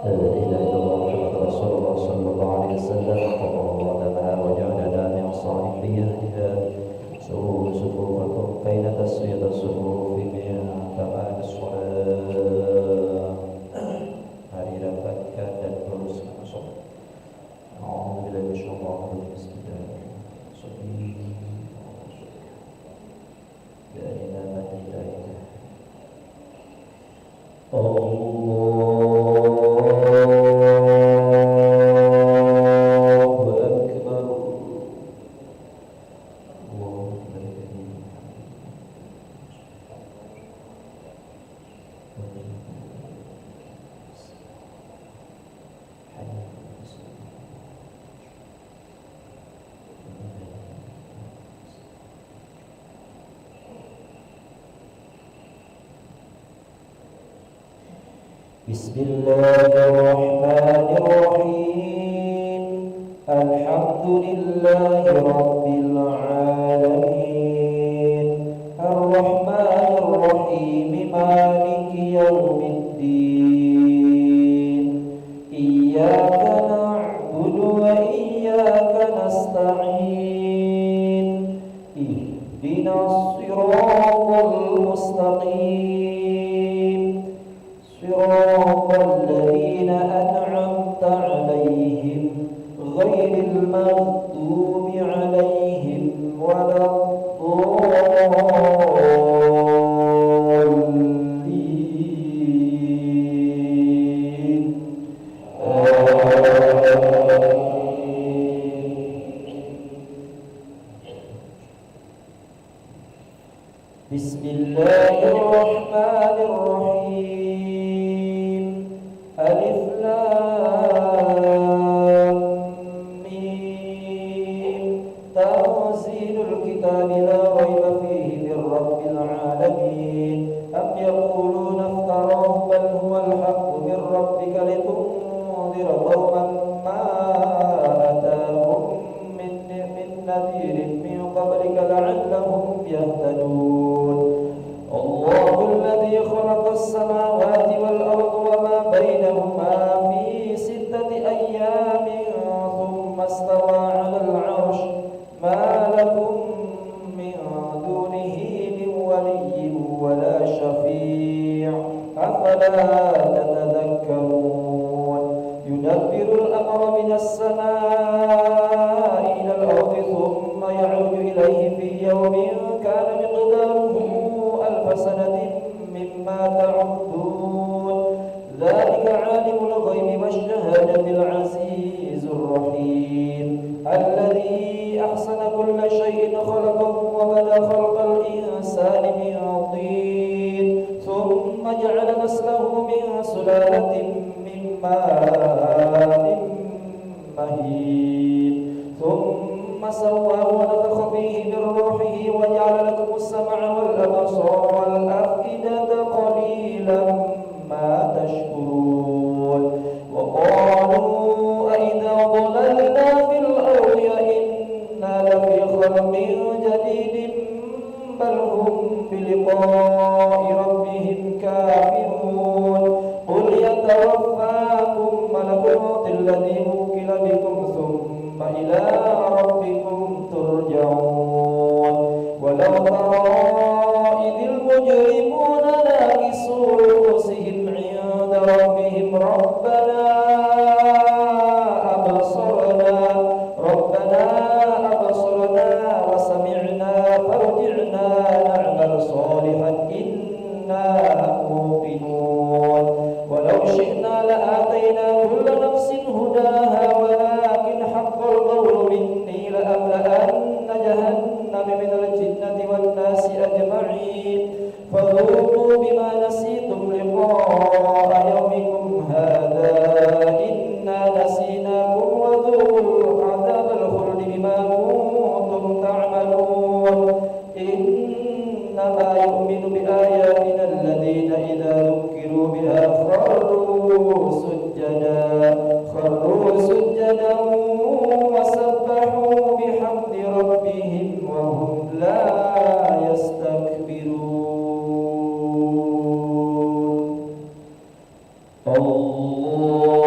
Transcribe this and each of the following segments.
إله إلا الله محمد رسول الله صلى الله عليه وسلم قدمها وجعلنا من صالحي أهلها سووا صفوفكم فإن تسوية الصفوف من تمام الصلاة. Mari rapatkan dan teruskan sholat. A'udzubillahi minasyaitonir rajim. Bismillahirrahmanirrahim. Alhamdulillahi rabbil alamin. Ar-Rahmanir-Rahim. Maliki yaumiddin. Iyyaka na'budu wa iyyaka nasta'in. Ihdinas siratal mustaqim. صراط الذين أنعمت عليهم غير المغضوب عليهم ولا الضالين. بسم الله الرحمن الرحيم. ألف لام ميم. تنزيل الكتاب لا ريب فيه من رب العالمين. أم يقولون افتراه بل هو الحق من ربك لتنذر قوما ما أتاهم من نذير من قبلك لعلهم يهتدون. الله الذي خلق السماوات والأرض وما بينهما في 6 أيام ثم استوى على العرش. ما لكم من دونه من ولي ولا شفيع أفلا تتذكرون. يدبر الأمر من السماء إلى الأرض ثم يعود إليه في يوم كان مقداره 1000 سنة مما تعدون. ذلك عالم الغيب والشهادة العزيز الرحيم. الذي أحسن كل شيء خلقه وبدأ خلق الإنسان من طين ثم جعل نسله من سلالة من ماء مهين ثم سواه ونفخ فيه من روحه وجعل لكم السمع والأبصار والأفئدة قليلا ما تشكرون. وقالوا أئذا ضللنا في الأرض أئنا لفي خلق جديد بل هم بلقاء ربهم كافرون. قل يتوفاكم ملك الموت الذي وكل بكم ثم إلى ربكم ترجعون. ولو ترى إذ المجرمون ناكسوا رؤوسهم عند ربهم ربنا أبصرنا وسمعنا فارجعنا نعمل صالحا إنا موقنون. ولو شئنا لآتينا كل نفس هداها ولكن حق القول مني لأملأن جهنم من الجنة والناس أجمعين. فذوقوا بما نسيتم لقاء يومكم هذا إنا نسيناكم وذوقوا عذاب الخلد بما كنتم تعملون. إنما يؤمن بآياتنا الذين إذا ذكروا بها خروا سجدا وسبحوا بحمد ربهم وهم لا يستكبرون. الله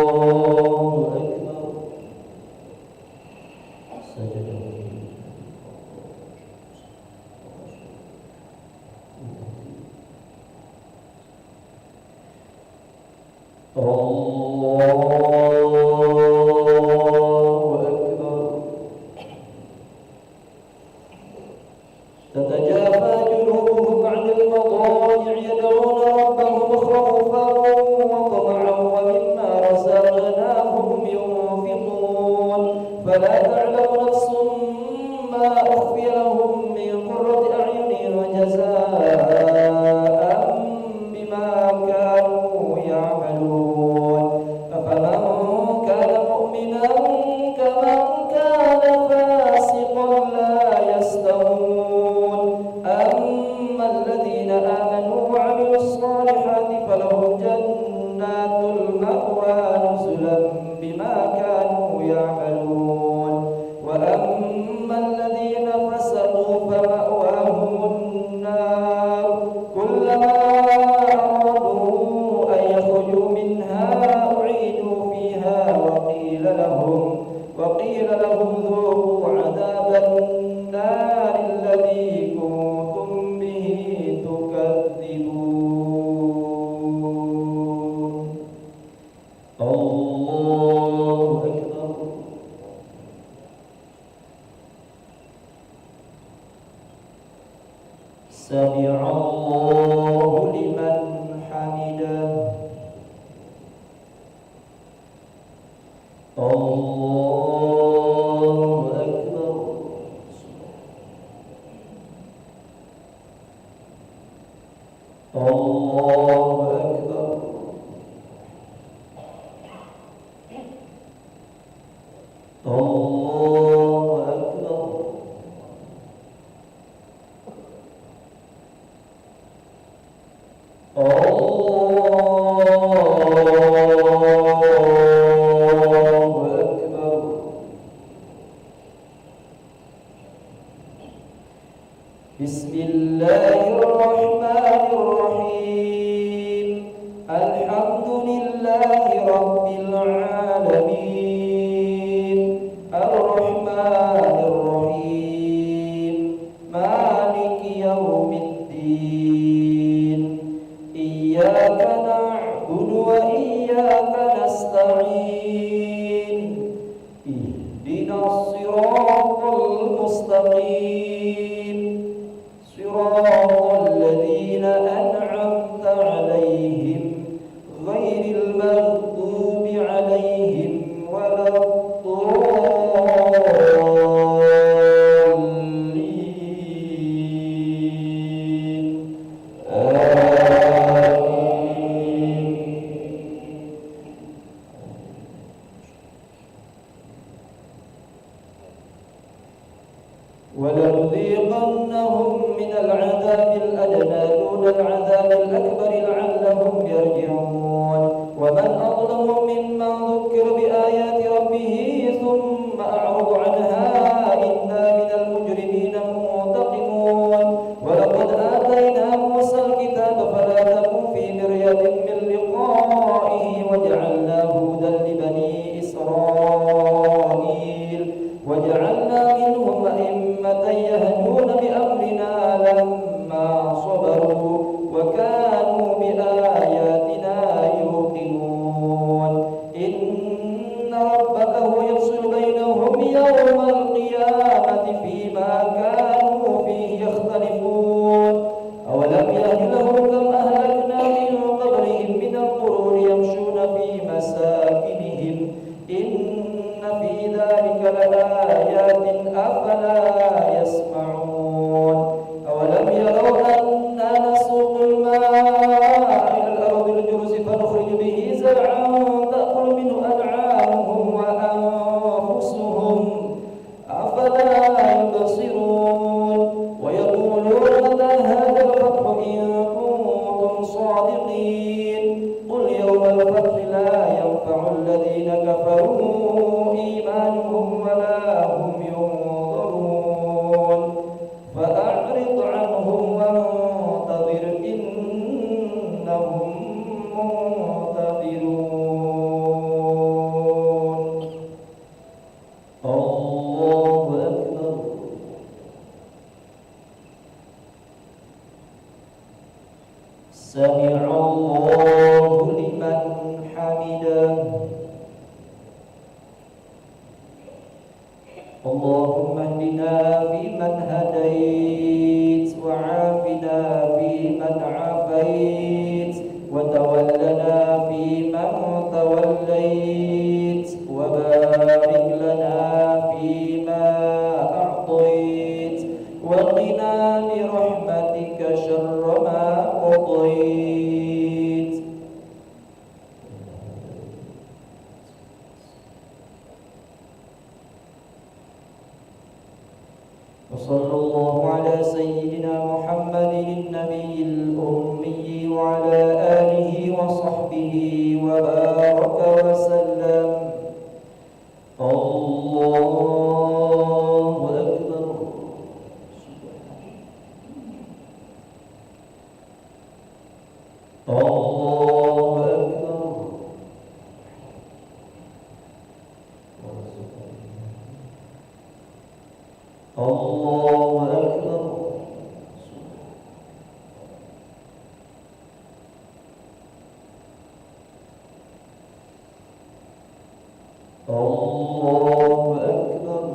ومن وصلى الله على سيدنا محمد النبي الأمي وعلى آله وصحبه وبارك وسلم. الله أكبر. الله أكبر. الله أكبر. الله أكبر.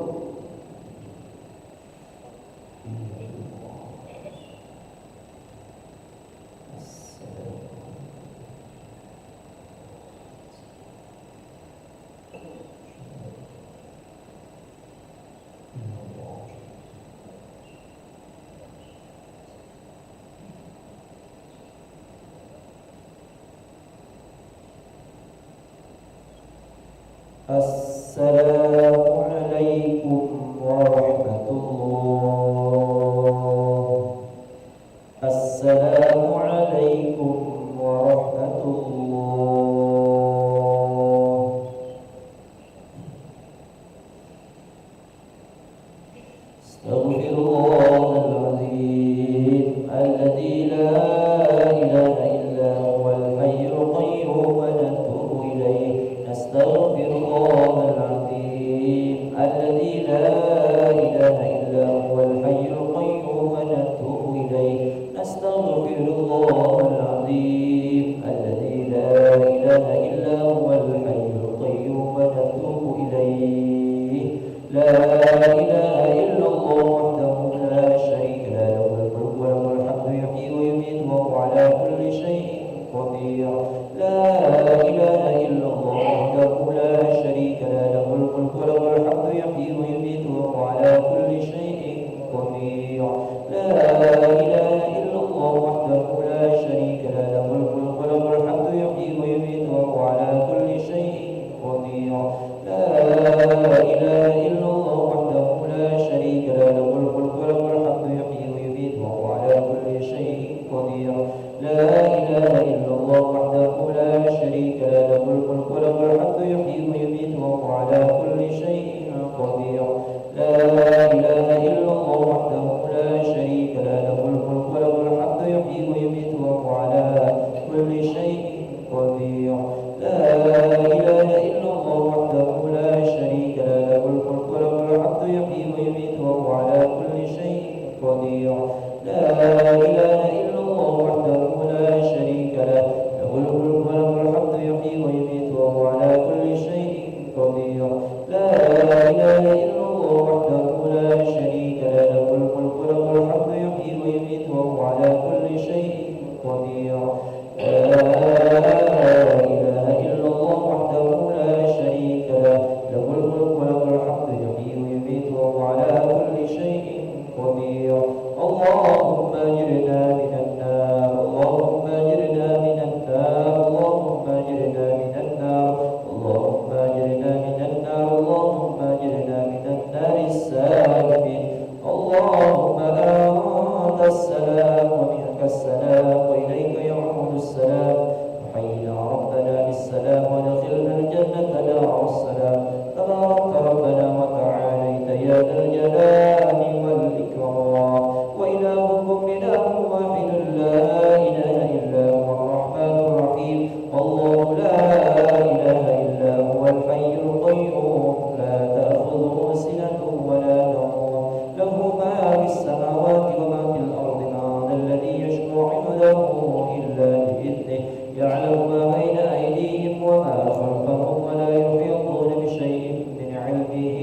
السلام عليكم ورحمة الله. السلام عليكم ورحمة الله. استغفر الله العظيم الذي لا إله إلا هو الحي القيوم ونتوب إليه. نستغفر الله العظيم الذي لا إله إلا هو الحي القيوم ونتوب إليه. نستغفر الله العظيم الذي لا إله إلا هو الحي القيوم ونتوب إليه. لا إله إلا الله وحده لا شريك له، له الملك وله الحمد يحيي ويميت وهو على كل شيء قدير. لا إله إلا الله وحده لا شريك له، له الملك وله الحمد يحيي ويميت وهو على كل شيء قدير. لا إله إلا الله وحده لا شريك له، له الملك وله الحمد يحيي ويميت وهو على كل شيء قدير. لا إله إلا الله وحده لا شريك له، له الملك وله الحمد يحيي ويميت وهو على كل شيء قدير. لا إله إلا الله وحده لا شريك له، له الملك وله الحمد يحيي ويميت وهو على كل شيء قدير. لا إله إلا الله وحده لا شريك له، له الملك وله الحمد يحيي ويميت وهو على كل شيء قدير. لا إله إلا الله وحده لا شريك له، له الملك وله الحمد يحيي ويميت وهو على كل شيء قدير. لا إله إلا الله وحده لا شريك له، له الملك وله الحمد يحيي ويميت وهو على كل شيء قدير. لا إله إلا الله وحده لا شريك له، له الملك وله الحمد يحيي ويميت وهو على كل شيء قدير. لا إله إلا الله وحده لا شريك له، له الملك وله الحمد يحيي ويميت وهو على كل شيء قدير. اللهم أجرنا من النار. اللهم أجرنا من النار. اللهم أجرنا من النار. اللهم أجرنا من النار. اللهم أجرنا من النار السالمين. اللهم أنت السلام ومنك السلام وإليك يعود السلام. وحينا ربنا بالسلام ودخلنا الجنة دار السلام. تبارك ربنا وتعاليت يا ذا الجلال والإكرام. وإلهكم إله واحد لا إله إلا هو الرحمن الرحيم. الله لا إله إلا هو الحي القيوم لا تأخذه سنة ولا نوم، له ما في السماوات وما في الأرض. من ذا الذي يشفع عنده إلا بإذنه. يعلم ما بين أيديهم وما خلفهم ولا يحيطون بشيء من علمه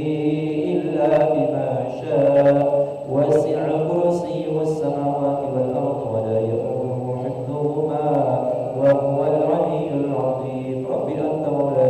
إلا بما شاء. وسع كرسيه السماوات والأرض ولا يؤوده حفظهما وهو العلي العظيم. رب أنت مولاي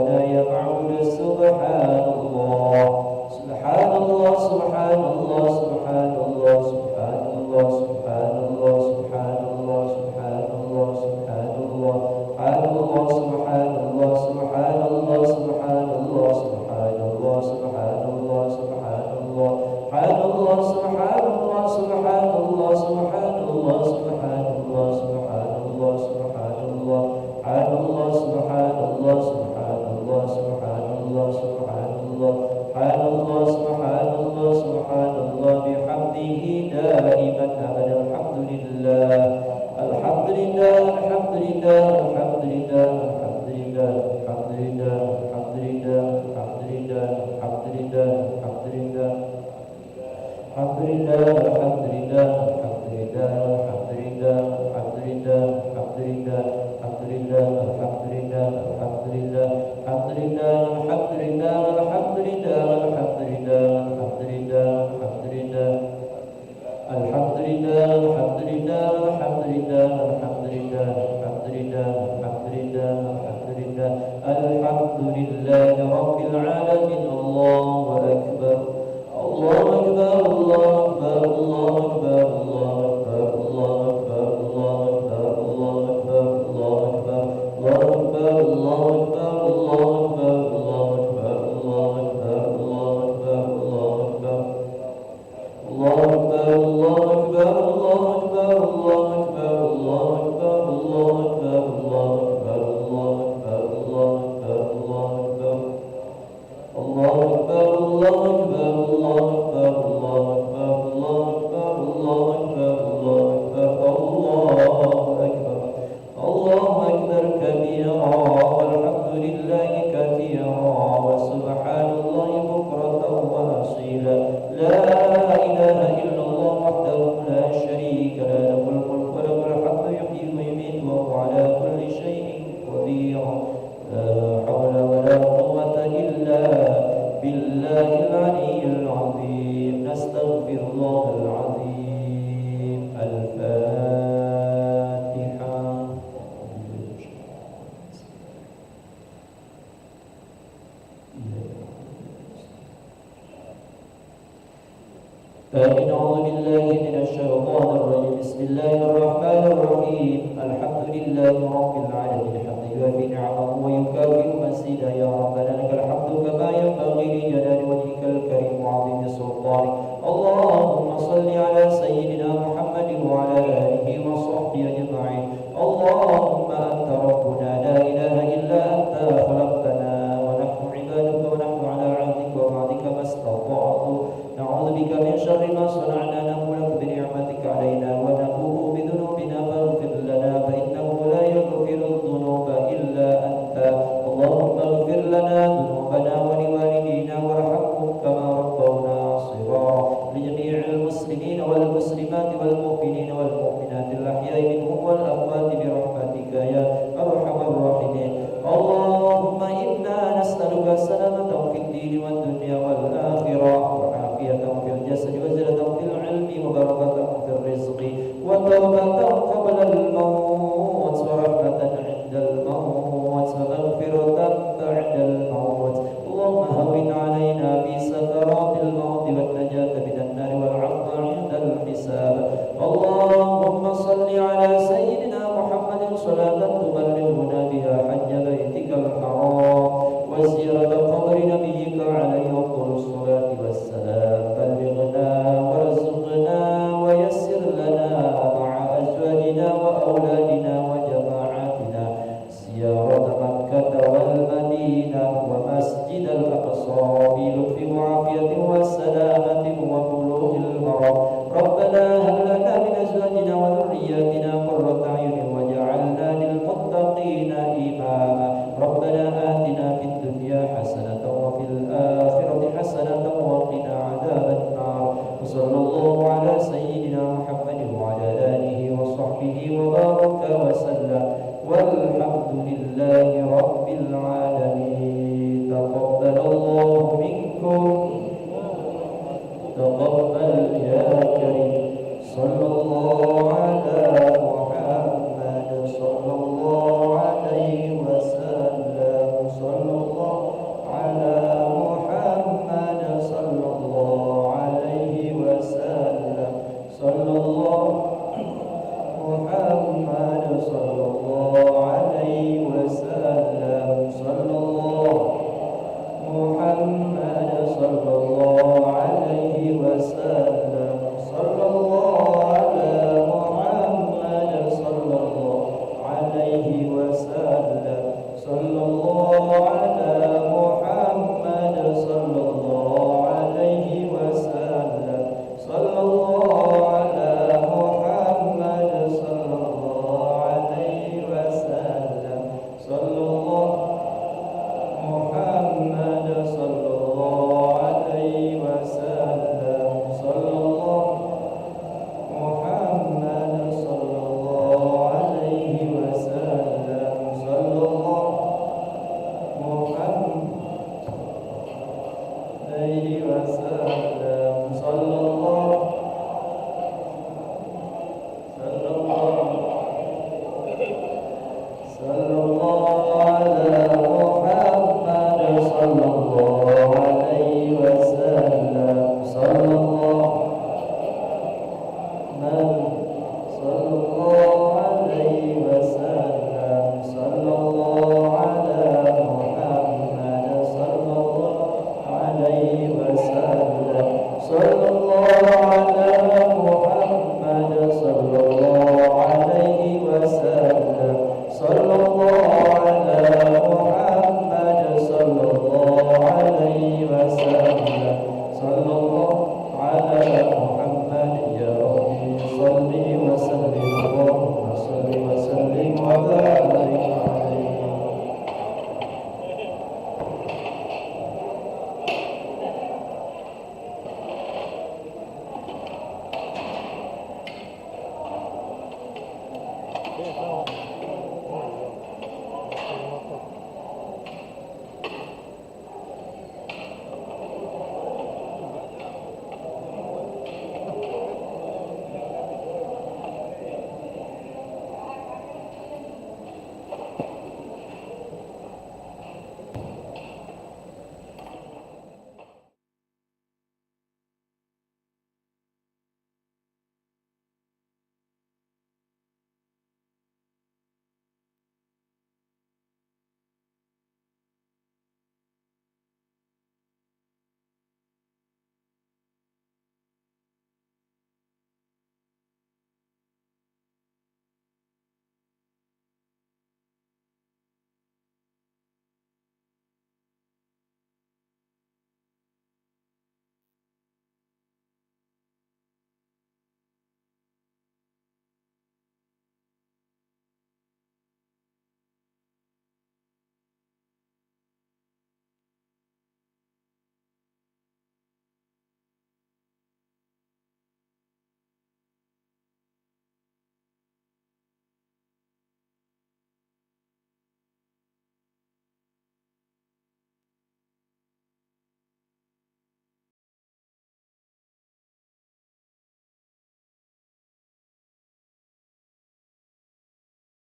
وبارك وسلم والحمد لله رب العالمين.